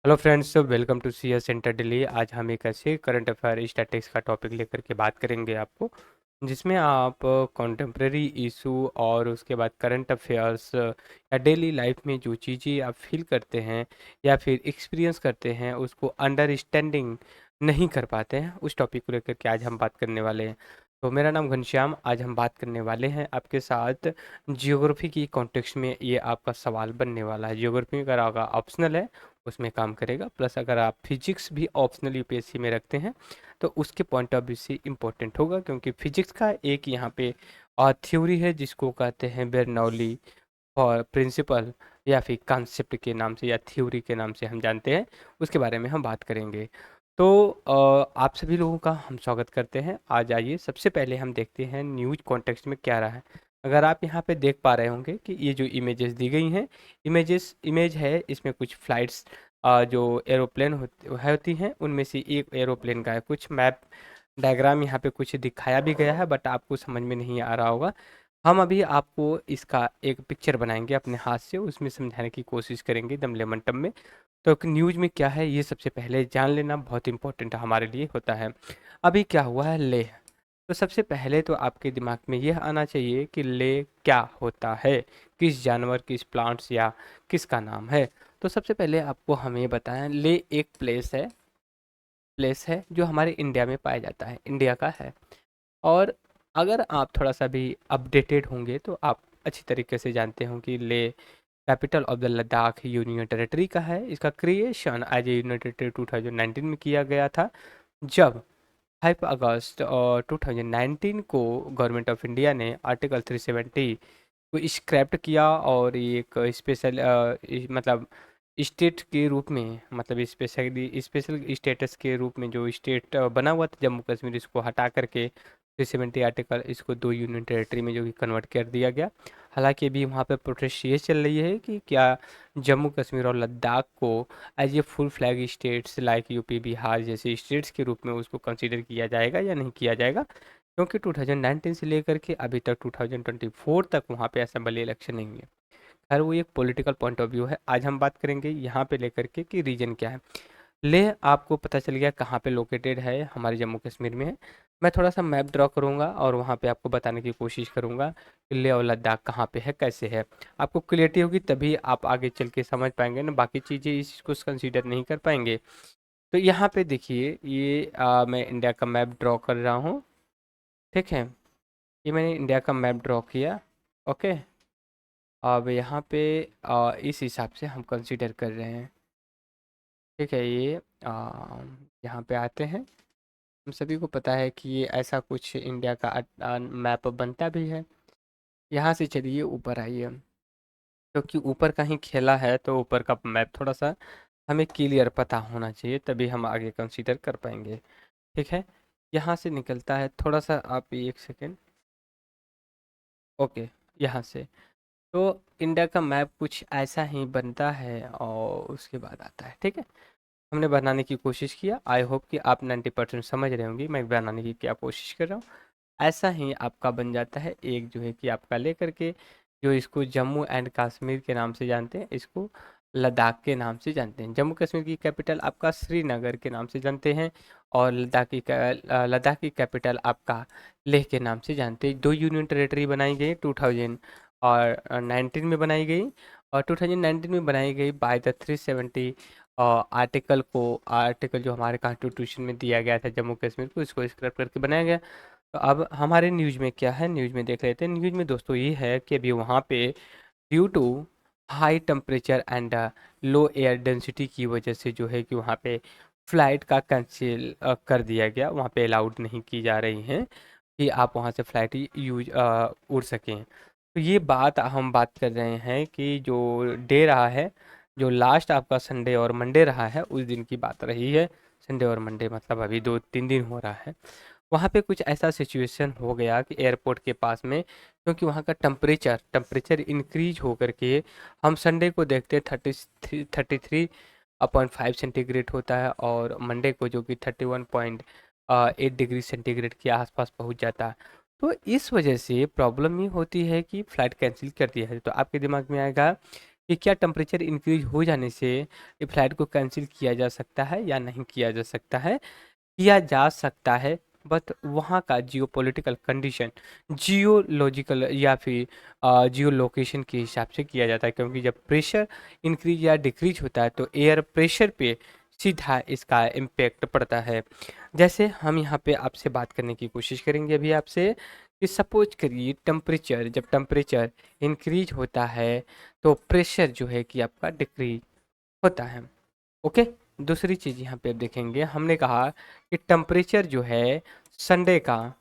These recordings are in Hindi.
Hello friends, welcome to C S centre Delhi. आज हम एक ऐसे करंट अफेयर स्टैटिक्स का टॉपिक लेकर के बात करेंगे आपको, जिसमें आप कॉन्टेम्प्रेरी इशू और उसके बाद करंट अफेयर्स या डेली लाइफ में जो चीज़ें आप फील करते हैं या फिर एक्सपीरियंस करते हैं उसको अंडरस्टैंडिंग नहीं कर पाते हैं, उस टॉपिक को लेकर के आज हम बात करने वाले हैं। तो मेरा नाम घनश्याम। आज हम बात करने वाले हैं आपके साथ जियोग्राफी की कॉन्टेक्स्ट में। ये आपका सवाल बनने वाला है। जियोग्राफी अगर आपका ऑप्शनल है उसमें काम करेगा, प्लस अगर आप फिजिक्स भी ऑप्शनल यूपीएससी में रखते हैं तो उसके पॉइंट ऑफ व्यू से इम्पोर्टेंट होगा, क्योंकि फिजिक्स का एक यहाँ पे थ्योरी है जिसको कहते हैं बेरनौली और प्रिंसिपल या फिर कॉन्सेप्ट के नाम से या थ्योरी के नाम से हम जानते हैं। उसके बारे में हम बात करेंगे। तो आप सभी लोगों का हम स्वागत करते हैं। आज आइए सबसे पहले हम देखते हैं न्यूज कॉन्टेक्स्ट में क्या रहा है। अगर आप यहाँ पे देख पा रहे होंगे कि ये जो इमेजेस दी गई हैं, इमेज है, इसमें कुछ फ्लाइट्स जो एरोप्लेन होती हैं उनमें से एक एरोप्लेन का है। कुछ मैप डायग्राम यहाँ पे कुछ दिखाया भी गया है, बट आपको समझ में नहीं आ रहा होगा। हम अभी आपको इसका एक पिक्चर बनाएंगे अपने हाथ से, उसमें समझाने की कोशिश करेंगे दम लेमन टम में। तो न्यूज़ में क्या है ये सबसे पहले जान लेना बहुत इंपॉर्टेंट हमारे लिए होता है। अभी क्या हुआ है, लेह। तो सबसे पहले तो आपके दिमाग में यह आना चाहिए कि लेह क्या होता है, किस जानवर, किस प्लांट्स या किसका नाम है। तो सबसे पहले आपको हमें बताएं, लेह एक प्लेस है जो हमारे इंडिया में पाया जाता है, इंडिया का है। और अगर आप थोड़ा सा भी अपडेटेड होंगे तो आप अच्छी तरीके से जानते हो कि Leh capital of the Ladakh union territory का है। इसका creation as a union territory 2019 में किया गया था, जब 5 अगस्त और 2019 को गवर्नमेंट ऑफ इंडिया ने आर्टिकल 370 को स्क्रैप्ट किया और ये एक स्पेशल मतलब स्टेट के रूप में, मतलब स्पेशल स्टेटस के रूप में जो स्टेट बना हुआ था जम्मू कश्मीर, इसको हटा करके 370 आर्टिकल इसको 2 यूनियन टेरिटरी में जो कि कन्वर्ट कर दिया गया। हालांकि अभी वहाँ पे प्रोटेस्ट ये चल रही है कि क्या जम्मू कश्मीर और लद्दाख को as a full flag states like UP Bihar जैसे स्टेट्स के रूप में उसको कंसीडर किया जाएगा या नहीं किया जाएगा, क्योंकि 2019 से लेकर के अभी तक 2024 तक वहाँ पे असेंबली इलेक्शन नहीं है। खैर वो एक पॉलिटिकल पॉइंट ऑफ व्यू है। आज हम बात करेंगे यहाँ पे लेकर के कि रीजन क्या है। लेह आपको पता चल गया कहाँ पे लोकेटेड है, हमारे जम्मू कश्मीर में है। मैं थोड़ा सा मैप ड्रॉ करूँगा और वहाँ पे आपको बताने की कोशिश करूँगा कि लेह और लद्दाख कहाँ पे है, कैसे है। आपको क्लियरिटी होगी तभी आप आगे चल के समझ पाएंगे ना, बाकी चीज़ें इसको कंसीडर नहीं कर पाएंगे। तो यहाँ पे देखिए, ये मैं इंडिया का मैप ड्रॉ कर रहा हूँ। ठीक है, ये मैंने इंडिया का मैप ड्रॉ किया। ओके, अब यहाँ पे इस हिसाब से हम कंसीडर कर रहे हैं। ठीक है, ये यहाँ पे आते हैं। हम सभी को पता है कि ये ऐसा कुछ इंडिया का मैप बनता भी है। यहाँ से चलिए ऊपर आइए, क्योंकि ऊपर का ही खेला है तो ऊपर का मैप थोड़ा सा हमें क्लियर पता होना चाहिए, तभी हम आगे कंसीडर कर पाएंगे। ठीक है, यहाँ से निकलता है थोड़ा सा, आप एक सेकेंड। ओके, यहाँ से तो इंडिया का मैप कुछ ऐसा ही बनता है और उसके बाद आता है। ठीक है, हमने बनाने की कोशिश किया। आई होप कि आप 90% समझ रहे होंगे मैं बनाने की क्या कोशिश कर रहा हूँ। ऐसा ही आपका बन जाता है एक, जो है कि आपका लेकर के जो इसको जम्मू एंड कश्मीर के नाम से जानते हैं, इसको लद्दाख के नाम से जानते हैं। जम्मू कश्मीर की कैपिटल आपका श्रीनगर के नाम से जानते हैं और लद्दाख की कैपिटल आपका लेह के नाम से जानते हैं। 2 यूनियन टेरिटरी बनाई गई 2000 और 19 में बनाई गई, और 2019 में बनाई गई बाय द 370 आर्टिकल जो हमारे कॉन्स्टिट्यूशन में दिया गया था जम्मू कश्मीर को, इसको स्क्रैप करके बनाया गया। तो अब हमारे न्यूज़ में क्या है, न्यूज़ में देख लेते हैं। न्यूज़ में दोस्तों ये है कि अभी वहाँ पे due to high temperature and low air density की वजह से जो है कि वहाँ पे फ़्लाइट का कैंसिल कर दिया गया। वहाँ पे अलाउड नहीं की जा रही हैं कि आप वहाँ से फ़्लाइट उड़ सकें। तो ये बात हम बात कर रहे हैं कि जो डे रहा है, जो लास्ट आपका संडे और मंडे रहा है, उस दिन की बात रही है। संडे और मंडे मतलब अभी 2-3 दिन हो रहा है। वहाँ पे कुछ ऐसा सिचुएशन हो गया कि एयरपोर्ट के पास में, क्योंकि वहाँ का टेम्परेचर इंक्रीज हो करके हम संडे को देखते हैं 33.5 सेंटीग्रेड होता है, और मंडे को जो कि 31.8 डिग्री सेंटीग्रेड के आसपास पहुँच जाता है। तो इस वजह से प्रॉब्लम ये होती है कि फ़्लाइट कैंसिल कर दिया है। तो आपके दिमाग में आएगा कि क्या टेम्परेचर इंक्रीज हो जाने से ये फ्लाइट को कैंसिल किया जा सकता है या नहीं किया जा सकता है। किया जा सकता है, बट वहाँ का जियोपॉलिटिकल कंडीशन जियोलॉजिकल या फिर जियो लोकेशन के हिसाब से किया जाता है, क्योंकि जब प्रेशर इंक्रीज या डिक्रीज होता है तो एयर प्रेशर पे सीधा इसका इम्पैक्ट पड़ता है। जैसे हम यहाँ पे आपसे बात करने की कोशिश करेंगे अभी आपसे कि सपोज करिए टेम्परेचर, जब टेम्परेचर इंक्रीज होता है तो प्रेशर जो है कि आपका डिक्रीज होता है। ओके। दूसरी चीज़ यहाँ पे आप देखेंगे, हमने कहा कि टेम्परेचर जो है संडे का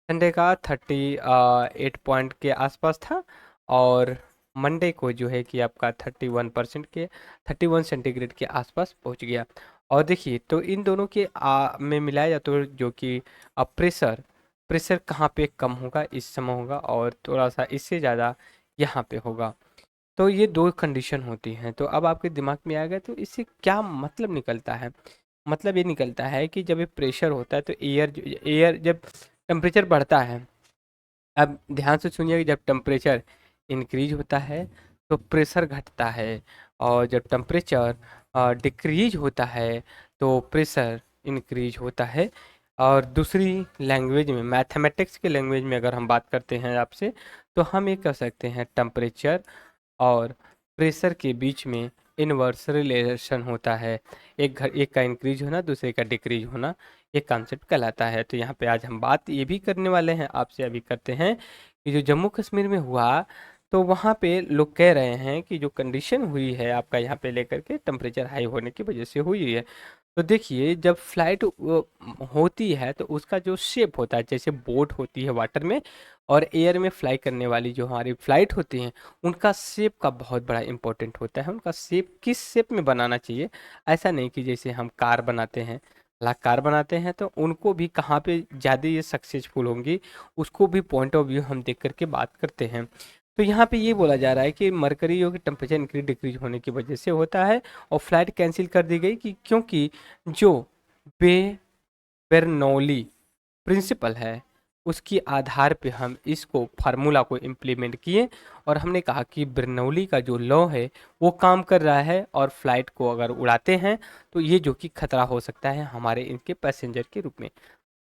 संडे का 38 पॉइंट के आसपास था, और मंडे को जो है कि आपका 31% के 31 सेंटीग्रेड के आसपास पहुंच गया। और देखिए तो इन दोनों के में मिलाया जाए तो जो कि प्रेशर प्रेशर कहाँ पे कम होगा, इस समय होगा, और थोड़ा सा इससे ज़्यादा यहाँ पे होगा। तो ये दो कंडीशन होती हैं। तो अब आपके दिमाग में आ गया, तो इससे क्या मतलब निकलता है। मतलब ये निकलता है कि जब ये प्रेशर होता है तो एयर जब टेम्परेचर बढ़ता है, अब ध्यान से सुनिए, जब टेम्परेचर इंक्रीज होता है तो प्रेशर घटता है, और जब टेम्परेचर डिक्रीज होता है तो प्रेशर इंक्रीज होता है। और दूसरी लैंग्वेज में, मैथमेटिक्स के लैंग्वेज में अगर हम बात करते हैं आपसे, तो हम ये कह सकते हैं टेम्परेचर और प्रेशर के बीच में इनवर्स रिलेशन होता है। एक का इंक्रीज होना, दूसरे का डिक्रीज होना, ये कॉन्सेप्ट कहलाता है। तो यहाँ पे आज हम बात ये भी करने वाले हैं आपसे, अभी करते हैं कि जो जम्मू कश्मीर में हुआ, तो वहाँ पे लोग कह रहे हैं कि जो कंडीशन हुई है आपका यहाँ पे लेकर के टेम्परेचर हाई होने की वजह से हुई है। तो देखिए जब फ्लाइट होती है तो उसका जो शेप होता है, जैसे बोट होती है वाटर में, और एयर में फ्लाई करने वाली जो हमारी फ्लाइट होती हैं, उनका शेप का बहुत बड़ा इंपॉर्टेंट होता है। उनका शेप किस शेप में बनाना चाहिए, ऐसा नहीं कि जैसे हम कार बनाते हैं, कार बनाते हैं तो उनको भी कहाँ पे ज़्यादा ये सक्सेसफुल होंगी, उसको भी पॉइंट ऑफ व्यू हम देख करके बात करते हैं। तो यहाँ पे ये बोला जा रहा है कि मरकरी जो कि टेम्परेचर इंक्रीज डिक्रीज होने की वजह से होता है, और फ्लाइट कैंसिल कर दी गई कि क्योंकि जो बे बेरनौली प्रिंसिपल है, उसके आधार पे हम इसको फार्मूला को इम्प्लीमेंट किए, और हमने कहा कि बर्नौली का जो लॉ है वो काम कर रहा है, और फ्लाइट को अगर उड़ाते हैं तो ये जो कि खतरा हो सकता है हमारे इनके पैसेंजर के रूप में।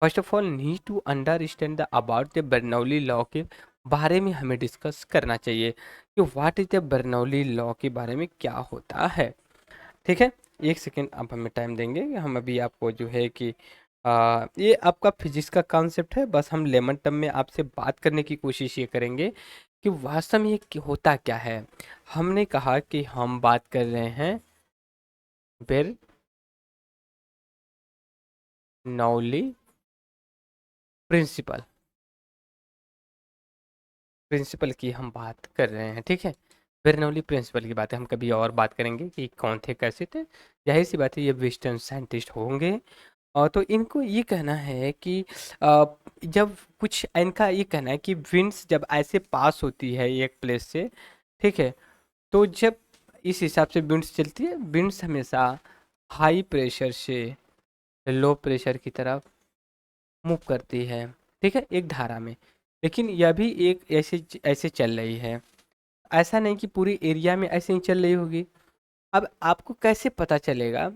First of all need to understand the about the Bernoulli law के बारे में हमें डिस्कस करना चाहिए कि what is the Bernoulli law के बारे में क्या होता है। ठीक है, एक सेकेंड आप हमें टाइम देंगे, हम अभी आपको जो है कि ये आपका फिजिक्स का कॉन्सेप्ट है, बस हम लेमन टर्म में आपसे बात करने की कोशिश ये करेंगे कि वास्तव में ये होता क्या है। हमने कहा कि हम बात कर रहे हैं बेरनौली प्रिंसिपल प्रिंसिपल की हम बात कर रहे हैं। ठीक है, बेरनौली प्रिंसिपल की बात है, हम कभी और बात करेंगे कि कौन थे कैसे थे। जाहिर सी बात है ये वेस्टर्न साइंटिस्ट होंगे, और तो इनको ये कहना है कि अ, जब कुछ इनका ये कहना है कि विंड्स जब ऐसे पास होती है एक प्लेस से, ठीक है, तो जब इस हिसाब से विंड्स चलती है, विंड्स हमेशा हाई प्रेशर से लो प्रेशर की तरफ मूव करती है, ठीक है, एक धारा में। लेकिन यह भी एक ऐसे ऐसे चल रही है, ऐसा नहीं कि पूरी एरिया में ऐसे ही चल रही होगी। अब आपको कैसे पता चलेगा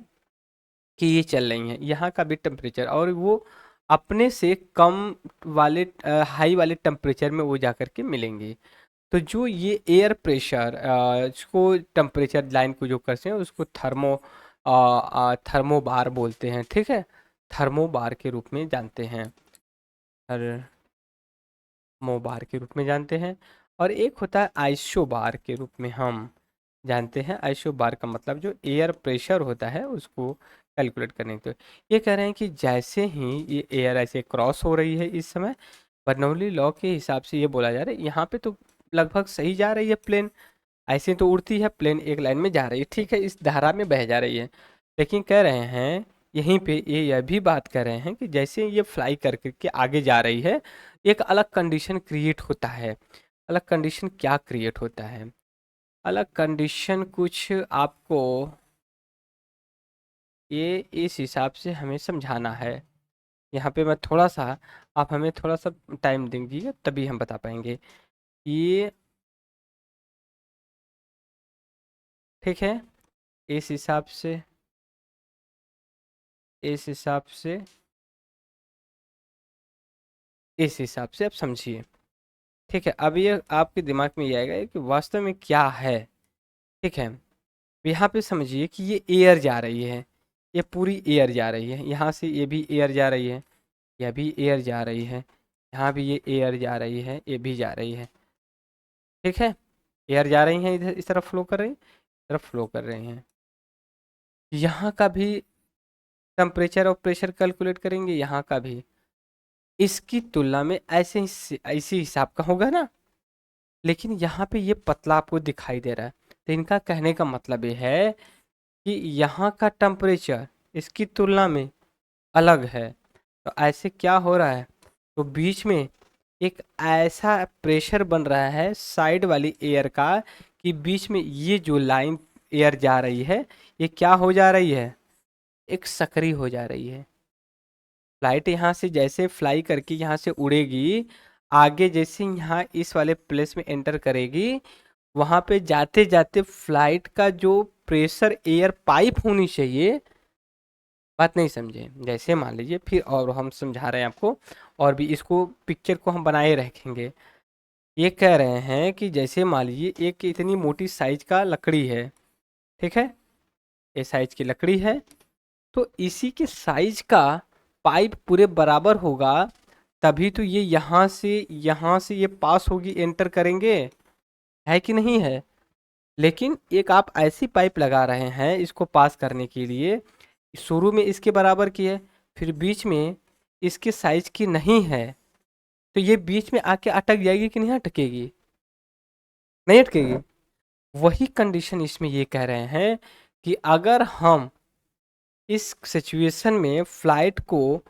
कि ये चल रही हैं, यहाँ का भी टेम्परेचर, और वो अपने से कम वाले हाई वाले टेम्परेचर में वो जा कर के मिलेंगी। तो जो ये एयर प्रेशर इसको टेम्परेचर लाइन को जो करते हैं उसको थर्मोबार बोलते हैं। ठीक है, थर्मोबार के रूप में जानते हैं, थर्मोबार के रूप में जानते हैं। और एक होता है आइसोबार के रूप में हम जानते हैं। आइसोबार का मतलब जो एयर प्रेशर होता है उसको कैलकुलेट करने के। तो ये कह रहे हैं कि जैसे ही ये एयर ऐसे क्रॉस हो रही है इस समय, बर्नौली लॉ के हिसाब से ये बोला जा रहा है यहाँ पे तो लगभग सही जा रही है प्लेन, ऐसे तो उड़ती है प्लेन, एक लाइन में जा रही है, ठीक है, इस धारा में बह जा रही है। लेकिन कह रहे हैं यहीं पे ये यह भी बात कर रहे हैं कि जैसे ये फ्लाई कर करके आगे जा रही है, एक अलग कंडीशन क्रिएट होता है। अलग कंडीशन क्या क्रिएट होता है, अलग कंडीशन कुछ आपको ये इस हिसाब से हमें समझाना है। यहाँ पे मैं थोड़ा सा, आप हमें थोड़ा सा टाइम दीजिए तभी हम बता पाएंगे। ये ठीक है। इस हिसाब से इस हिसाब से इस हिसाब से आप समझिए। ठीक है, अब ये आपके दिमाग में ये आएगा कि वास्तव में क्या है। ठीक है, यहाँ पे समझिए कि ये एयर जा रही है, ये पूरी एयर जा रही है, यहाँ से ये भी एयर जा रही है, यह भी एयर जा रही है, यहाँ भी ये एयर जा रही है, ये भी जा रही है। ठीक है, एयर जा रही हैं इधर, इस तरफ फ्लो कर रही है, इस तरफ फ्लो कर रहे हैं। यहाँ का भी टेम्परेचर और प्रेशर कैलकुलेट करेंगे, यहाँ का भी इसकी तुलना में ऐसे ही इसी हिसाब का होगा ना। लेकिन यहाँ पे ये पतला आपको दिखाई दे रहा है, तो इनका कहने का मतलब ये है कि यहाँ का टेम्परेचर इसकी तुलना में अलग है। तो ऐसे क्या हो रहा है, तो बीच में एक ऐसा प्रेशर बन रहा है साइड वाली एयर का कि बीच में ये जो लाइन एयर जा रही है, ये क्या हो जा रही है, एक सकरी हो जा रही है। फ्लाइट यहाँ से जैसे फ्लाई करके यहाँ से उड़ेगी, आगे जैसे यहाँ इस वाले प्लेस में एंटर करेगी, वहाँ पे जाते जाते फ्लाइट का जो प्रेशर एयर पाइप होनी चाहिए, बात नहीं समझे, जैसे मान लीजिए फिर और हम समझा रहे हैं आपको, और भी इसको पिक्चर को हम बनाए रखेंगे। ये कह रहे हैं कि जैसे मान लीजिए एक इतनी मोटी साइज का लकड़ी है, ठीक है, ये साइज की लकड़ी है, तो इसी के साइज का पाइप पूरे बराबर होगा, तभी तो ये यहाँ से ये पास होगी, एंटर करेंगे, है कि नहीं है। लेकिन एक आप ऐसी पाइप लगा रहे हैं इसको पास करने के लिए, शुरू में इसके बराबर की है, फिर बीच में इसके साइज की नहीं है, तो ये बीच में आके अटक जाएगी कि नहीं अटकेगी, नहीं अटकेगी। वही कंडीशन इसमें ये कह रहे हैं कि अगर हम इस सिचुएशन में फ्लाइट को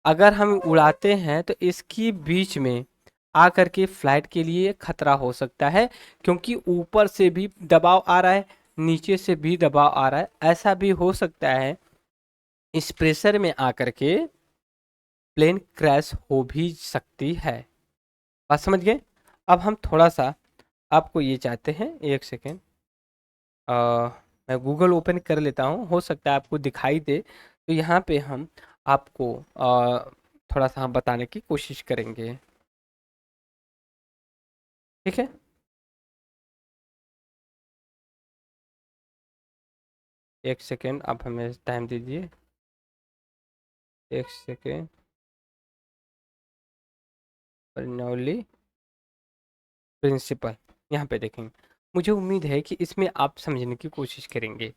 अगर हम उड़ाते हैं तो इसकी बीच में आकर के फ्लाइट के लिए खतरा हो सकता है, क्योंकि ऊपर से भी दबाव आ रहा है, नीचे से भी दबाव आ रहा है, ऐसा भी हो सकता है इस प्रेशर में आकर के प्लेन क्रैश हो भी सकती है। बात समझ गए। अब हम थोड़ा सा आपको ये चाहते हैं, एक सेकेंड, मैं गूगल ओपन कर लेता हूँ, हो सकता है आपको दिखाई दे, तो यहाँ पे हम आपको थोड़ा सा हम बताने की कोशिश करेंगे। ठीक है, एक सेकेंड आप हमें टाइम दीजिए, एक सेकेंड। बर्नौली प्रिंसिपल, यहाँ पे देखेंगे, मुझे उम्मीद है कि इसमें आप समझने की कोशिश करेंगे।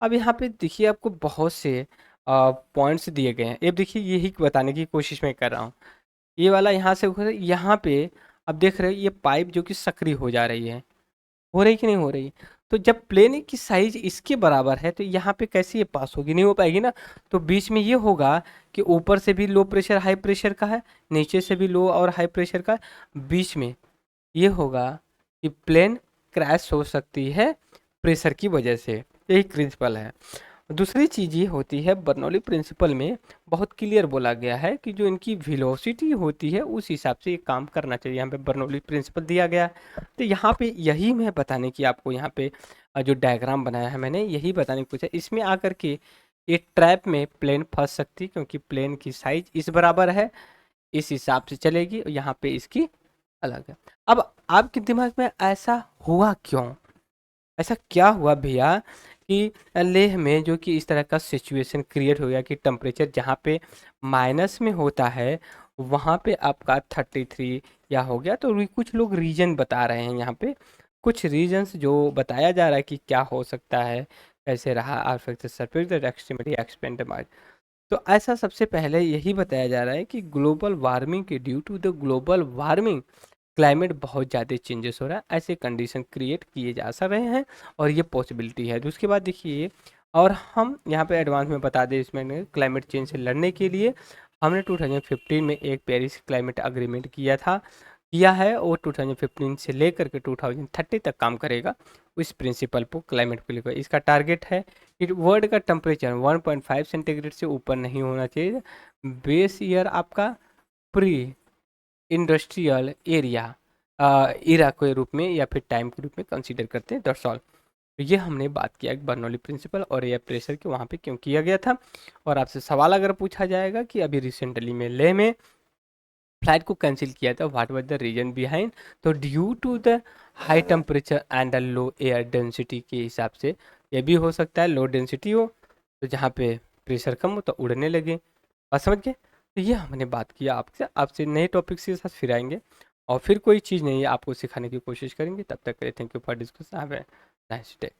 अब यहाँ पे देखिए आपको बहुत से पॉइंट्स दिए गए हैं, अब देखिए यही बताने की कोशिश मैं कर रहा हूँ। ये वाला यहाँ से यहाँ पे अब देख रहे हैं ये पाइप जो कि सक्रिय हो जा रही है, हो रही कि नहीं हो रही। तो जब प्लेन की साइज इसके बराबर है तो यहाँ पे कैसे ये पास होगी, नहीं हो पाएगी ना। तो बीच में ये होगा कि ऊपर से भी लो प्रेशर हाई प्रेशर का है, नीचे से भी लो और हाई प्रेशर का, बीच में ये होगा कि प्लेन क्रैश हो सकती है प्रेशर की वजह से। यही प्रिंसिपल है। दूसरी चीज़ ये होती है, बर्नौली प्रिंसिपल में बहुत क्लियर बोला गया है कि जो इनकी वेलोसिटी होती है उस हिसाब से ये काम करना चाहिए। यहाँ पे बर्नौली प्रिंसिपल दिया गया है। तो यहाँ पे यही मैं बताने की आपको यहाँ पे जो डायग्राम बनाया है मैंने, यही बताने की कोशिश है। इसमें आकर के ये ट्रैप में प्लेन फंस सकती, क्योंकि प्लेन की साइज इस बराबर है, इस हिसाब से चलेगी, और यहाँ पे इसकी अलग है। अब आपके दिमाग में ऐसा हुआ क्यों, ऐसा क्या हुआ भैया कि लेह में जो कि इस तरह का सिचुएशन क्रिएट हो गया कि टेम्परेचर जहाँ पे माइनस में होता है वहाँ पे आपका 33 या हो गया। तो कुछ लोग रीजन बता रहे हैं, यहाँ पे कुछ रीजन्स जो बताया जा रहा है कि क्या हो सकता है, कैसे रहा affect surface that extremity expand might. तो ऐसा सबसे पहले यही बताया जा रहा है कि ग्लोबल वार्मिंग के due to the global warming climate बहुत ज़्यादा चेंजेस हो रहा है, ऐसे कंडीशन क्रिएट किए जा सक रहे हैं, और ये पॉसिबिलिटी है। तो उसके बाद देखिए, और हम यहाँ पे एडवांस में बता दें, इसमें क्लाइमेट चेंज से लड़ने के लिए हमने 2015 में एक पेरिस क्लाइमेट अग्रीमेंट किया है, और 2015 से लेकर के 2030 तक काम करेगा इस प्रिंसिपल को क्लाइमेट को लेकर। इसका टारगेट है कि वर्ल्ड का टेम्परेचर 1.5 सेंटीग्रेड से ऊपर नहीं होना चाहिए, बेस ईयर आपका प्री इंडस्ट्रियल एरिया इरा के रूप में या फिर टाइम के रूप में कंसीडर करते हैं, दैट्स ऑल। तो ये हमने बात किया बर्नौली प्रिंसिपल और एयर प्रेशर के वहाँ पे क्यों किया गया था। और आपसे सवाल अगर पूछा जाएगा कि अभी रिसेंटली में लेह में फ्लाइट को कैंसिल किया था, what was the reason behind, तो due to the high temperature and the low air density के हिसाब से ये भी हो सकता है लो डेंसिटी हो, तो जहाँ पे प्रेशर कम हो तो उड़ने लगे। बात समझ गए। तो ये हमने बात किया आपसे, आपसे नए टॉपिक्स के साथ फिर आएंगे और फिर कोई चीज़ नहीं है आपको सिखाने की कोशिश करेंगे। तब तक के लिए thank you for discuss, have a nice day.